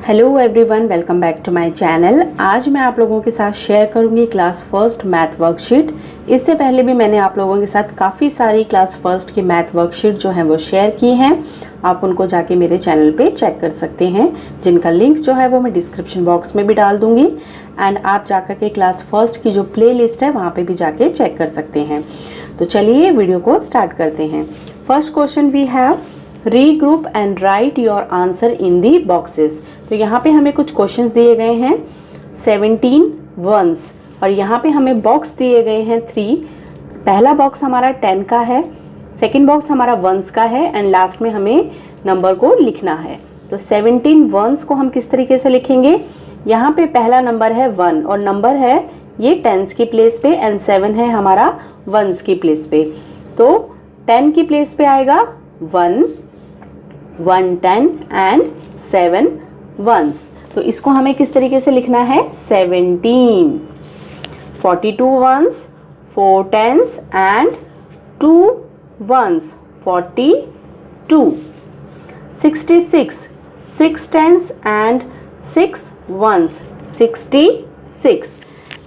Hello everyone, welcome back to my channel. आज मैं आप लोगों के साथ शेयर करूंगी क्लास फर्स्ट मैथ वर्कशीट। इससे पहले भी मैंने आप लोगों के साथ काफ़ी सारी क्लास फर्स्ट की मैथ वर्कशीट जो हैं वो शेयर की हैं। आप उनको जाके मेरे चैनल पे चेक कर सकते हैं, जिनका लिंक जो है वो मैं डिस्क्रिप्शन बॉक्स में भी डाल दूँगी। एंड आप जाकर के क्लास फर्स्ट की जो प्ले लिस्ट है वहाँ पर भी जाके चेक कर सकते हैं। तो चलिए वीडियो को स्टार्ट करते हैं। First question we have regroup and write your answer in the boxes. तो यहाँ पे हमें कुछ क्वेश्चंस दिए गए हैं 17 वंस और यहाँ पे हमें बॉक्स दिए गए हैं 3। पहला बॉक्स हमारा 10 का है, सेकंड बॉक्स हमारा वंस का है एंड लास्ट में हमें नंबर को लिखना है। तो 17 वंस को हम किस तरीके से लिखेंगे? यहाँ पे पहला नंबर है 1 और नंबर है ये टेंस की प्लेस पे एंड 7 है हमारा वंस की प्लेस पे। तो 10 की प्लेस पे आएगा 1 10 एंड 7 वंस। तो इसको हमें किस तरीके से लिखना है? 17 42 ones 4 tens and 2 ones 42 66 6 tens and 6 ones 66।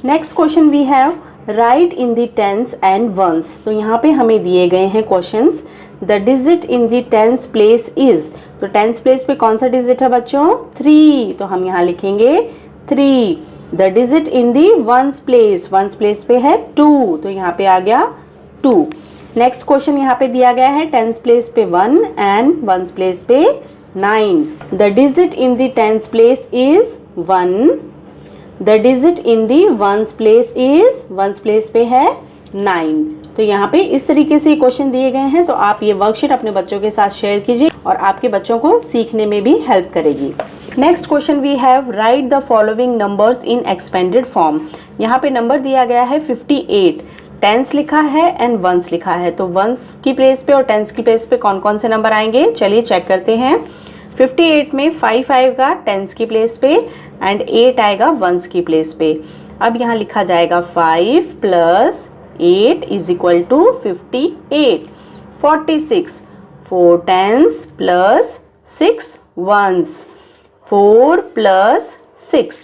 Next question we have write in the tens and ones. तो यहाँ पे हमें दिए गए हैं क्वेश्चंस। The digit in the tens place is. तो टेंस प्लेस पे कौन सा डिजिट है बच्चों? 3। तो हम यहाँ लिखेंगे 3। The digit in the ones place पे है 2। तो यहाँ पे आ गया 2। नेक्स्ट क्वेश्चन यहाँ पे दिया गया है टेंस प्लेस पे 1 एंड वंस प्लेस पे 9। The digit in the tense place is 1। The digit in the ones place पे है 9। तो यहाँ पे इस तरीके से क्वेश्चन दिए गए हैं। तो आप ये वर्कशीट अपने बच्चों के साथ शेयर कीजिए और आपके बच्चों को सीखने में भी हेल्प करेगी। Next question we have write the following numbers in expanded form. यहाँ पे नंबर दिया गया है 58, टेंस लिखा है एंड वंस लिखा है। तो वंस की प्लेस पे और टेंस की प्लेस पे कौन कौन से नंबर आएंगे? चलिए चेक करते हैं। 58 में 5 आएगा टेंस की प्लेस पे एंड 8 आएगा वंस की प्लेस पे। अब यहाँ लिखा जाएगा 5 + 8 = 58। 46 4 tens + 6 ones 4 + 6।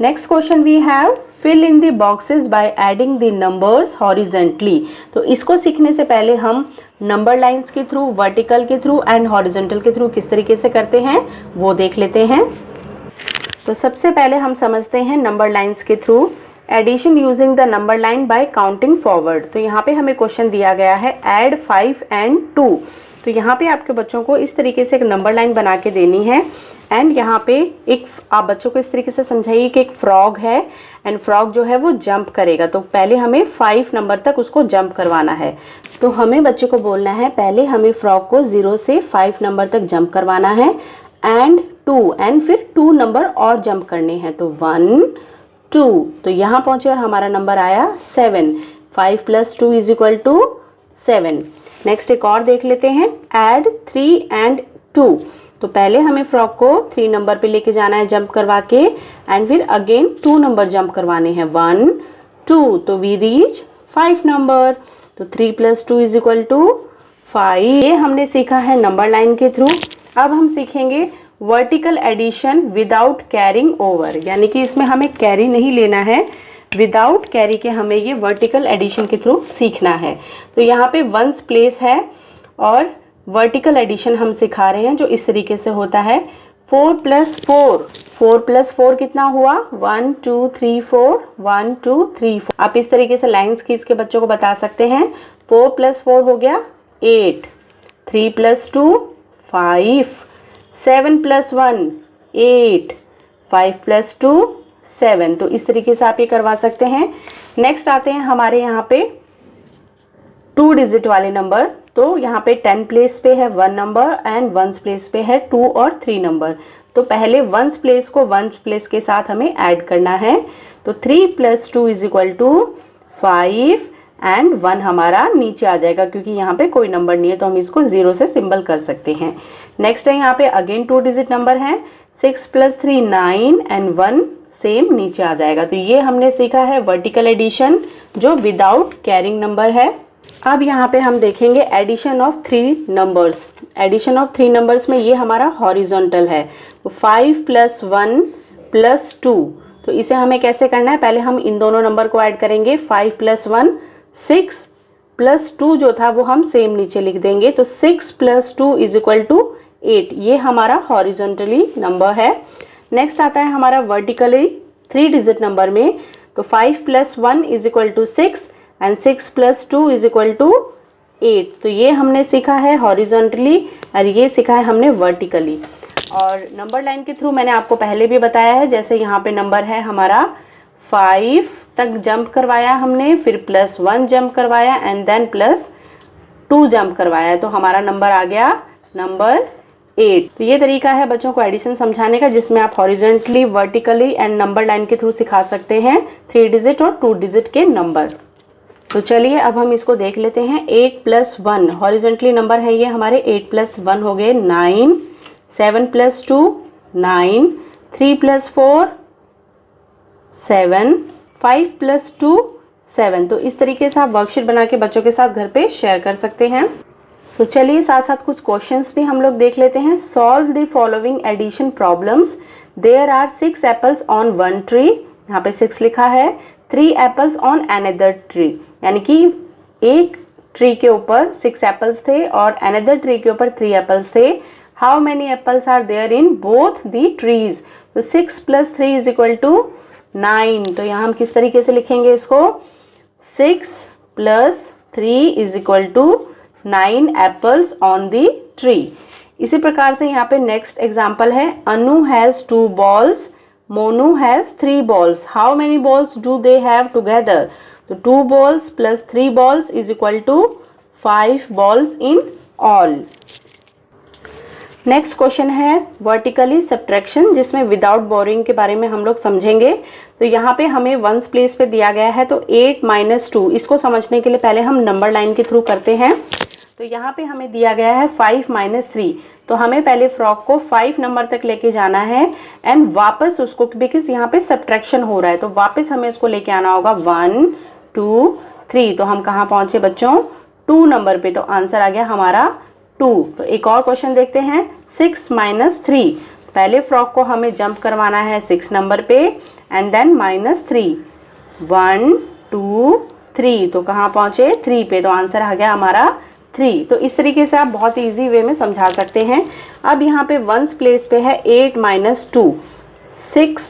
Next question we have fill in the boxes by adding the numbers horizontally. तो इसको सीखने से पहले हम नंबर लाइंस के थ्रू, वर्टिकल के थ्रू एंड हॉरिजॉन्टल के थ्रू किस तरीके से करते हैं वो देख लेते हैं। तो सबसे पहले हम समझते हैं नंबर लाइंस के through addition using the number line by counting forward. तो यहाँ पे हमें क्वेश्चन दिया गया है ऐड 5 एंड 2। तो यहाँ पे आपके बच्चों को इस तरीके से एक नंबर लाइन बना के देनी है एंड यहाँ पे एक आप बच्चों को इस तरीके से समझाइए कि एक फ्रॉग है एंड फ्रॉग जो है वो जंप करेगा। तो पहले हमें 5 नंबर तक उसको जंप करवाना है। तो हमें बच्चे को बोलना है पहले हमें फ्रॉग को 0 से 5 नंबर तक जंप करवाना है एंड 2 एंड फिर 2 नंबर और जंप करने हैं। तो 1 2। तो यहाँ पहुंचे और हमारा नंबर आया 7। 5 + 2 = 7। नेक्स्ट एक और देख लेते हैं ऐड 3 एंड 2। तो पहले हमें फ्रॉक को 3 नंबर पे लेके जाना है जंप करवा के एंड फिर अगेन 2 नंबर जंप करवाने हैं 1 2। तो वी रीच 5 नंबर। तो 3 + 2 = 5। ये हमने सीखा है नंबर लाइन के थ्रू। अब हम सीखेंगे vertical addition without carrying over, यानी कि इसमें हमें कैरी नहीं लेना है, विदाउट कैरी के हमें ये वर्टिकल एडिशन के थ्रू सीखना है। तो यहाँ पे वंस प्लेस है और वर्टिकल एडिशन हम सिखा रहे हैं जो इस तरीके से होता है 4 + 4। 4 + 4 कितना हुआ? 1 2 3 4 1 2 3 4। आप इस तरीके से लाइन्स खींच के बच्चों को बता सकते हैं। 4 + 4 हो गया 8, 3 + 2 5, 7 + 1 8, 5 + 2 7। तो इस तरीके से आप ये करवा सकते हैं। नेक्स्ट आते हैं हमारे यहाँ पे 2 डिजिट वाले नंबर। तो यहाँ पे 10 प्लेस पे है 1 नंबर एंड वंस प्लेस पे है 2 और 3 नंबर। तो पहले वंस प्लेस को वंस प्लेस के साथ हमें ऐड करना है। तो 3 + 2 = 5 एंड 1 हमारा नीचे आ जाएगा क्योंकि यहाँ पे कोई नंबर नहीं है तो हम इसको 0 से सिंबल कर सकते हैं। नेक्स्ट है यहाँ पे अगेन 2 डिजिट नंबर है 6 + 3 9 एंड 1 सेम नीचे आ जाएगा। तो ये हमने सीखा है वर्टिकल एडिशन जो विदाउट कैरिंग नंबर है। अब यहाँ पे हम देखेंगे addition of 3 numbers. Addition of 3 numbers में ये हमारा हॉरिजॉन्टल है, तो 5 + 1 + 2, तो इसे हमें कैसे करना है, पहले हम इन दोनों नंबर को ऐड करेंगे। 5 + 1 6 + 2 जो था वो हम सेम नीचे लिख देंगे, तो 6 + 2 = 8, ये हमारा हॉरिजॉन्टली नंबर है। नेक्स्ट आता है हमारा वर्टिकली 3 डिजिट नंबर में, तो 5 + 1 = 6 एंड 6 + 2 = 8, तो ये हमने सीखा है हॉरिजॉन्टली और ये सीखा है हमने वर्टिकली। और नंबर लाइन के थ्रू मैंने आपको पहले भी बताया है, जैसे यहाँ पे नंबर है हमारा 5 तक जंप करवाया हमने, फिर +1 जंप करवाया एंड देन +2 जंप करवाया, तो हमारा नंबर आ गया नंबर 8। तो ये तरीका है बच्चों को एडिशन समझाने का, जिसमें आप horizontally, vertically and number line के थ्रू सिखा सकते हैं 3 डिजिट और 2 डिजिट के नंबर। तो चलिए अब हम इसको देख लेते हैं। 8 + 1 हॉरिजॉन्टली नंबर है ये हमारे, 8 + 1 हो गए 9, 7 + 2 9, 3 + 4 7, 5 + 2 7। तो इस तरीके से आप वर्कशीट बना के बच्चों के साथ घर पे शेयर कर सकते हैं। तो चलिए साथ साथ कुछ क्वेश्चंस भी हम लोग देख लेते हैं। Solve the following addition problems. There are 6 apples on 1 tree, यहाँ पे 6 लिखा है, 3 एप्पल्स ऑन अनदर ट्री, यानी कि एक ट्री के ऊपर 6 एप्पल्स थे और अनदर ट्री के ऊपर 3 एप्पल्स थे। How many apples are there in both the trees, तो 6 + 3 = 9, तो यहाँ हम किस तरीके से लिखेंगे इसको, 6 + 3 = 9 एप्पल्स ऑन द ट्री। इसी प्रकार से यहाँ पे नेक्स्ट एग्जाम्पल है, Anu has 2 balls, Monu has 3 balls, how many balls do they have together, तो 2 balls + 3 balls = 5 balls in all. Next question है वर्टिकली सब्ट्रैक्शन, जिसमें विदाउट बोरिंग के बारे में हम लोग समझेंगे। तो यहाँ पे हमें वंस प्लेस पे दिया गया है, तो 8 - 2, इसको समझने के लिए पहले हम नंबर लाइन के थ्रू करते हैं। तो यहाँ पे हमें दिया गया है 5 - 3, तो हमें पहले फ्रॉक को 5 नंबर तक लेके जाना है एंड वापस उसको, बिकॉज यहाँ पे सब्ट्रैक्शन हो रहा है, तो वापस हमें उसको लेके आना होगा 1 2 3। तो हम कहाँ पहुँचे बच्चों, 2 नंबर पे, तो आंसर आ गया हमारा 2। तो एक और क्वेश्चन देखते हैं, 6 - 3, पहले फ्रॉक को हमें जंप करवाना है 6 नंबर पे एंड देन -3, 1 2 3, तो कहाँ पहुँचे 3 पे, तो आंसर आ गया हमारा 3। तो इस तरीके से आप बहुत इजी वे में समझा सकते हैं। अब यहाँ पे वंस प्लेस पे है 8 - 2, 6,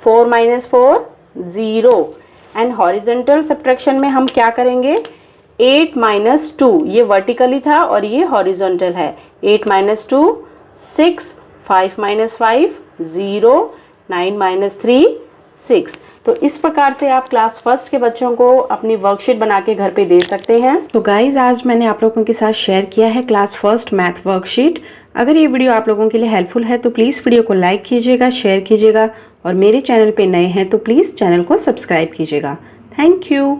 4 - 4 0, एंड हॉरिजॉन्टल सब्ट्रैक्शन में हम क्या करेंगे, 8 - 2, ये वर्टिकली था और ये हॉरिजॉन्टल है, 8 - 2 6, 5 - 5 0, 9 - 3 6। तो इस प्रकार से आप क्लास फर्स्ट के बच्चों को अपनी वर्कशीट बना के घर पे दे सकते हैं। तो गाइज आज मैंने आप लोगों के साथ शेयर किया है क्लास फर्स्ट मैथ वर्कशीट। अगर ये वीडियो आप लोगों के लिए हेल्पफुल है तो प्लीज़ वीडियो को लाइक कीजिएगा, शेयर कीजिएगा, और मेरे चैनल पे नए हैं तो प्लीज़ चैनल को सब्सक्राइब कीजिएगा। Thank you.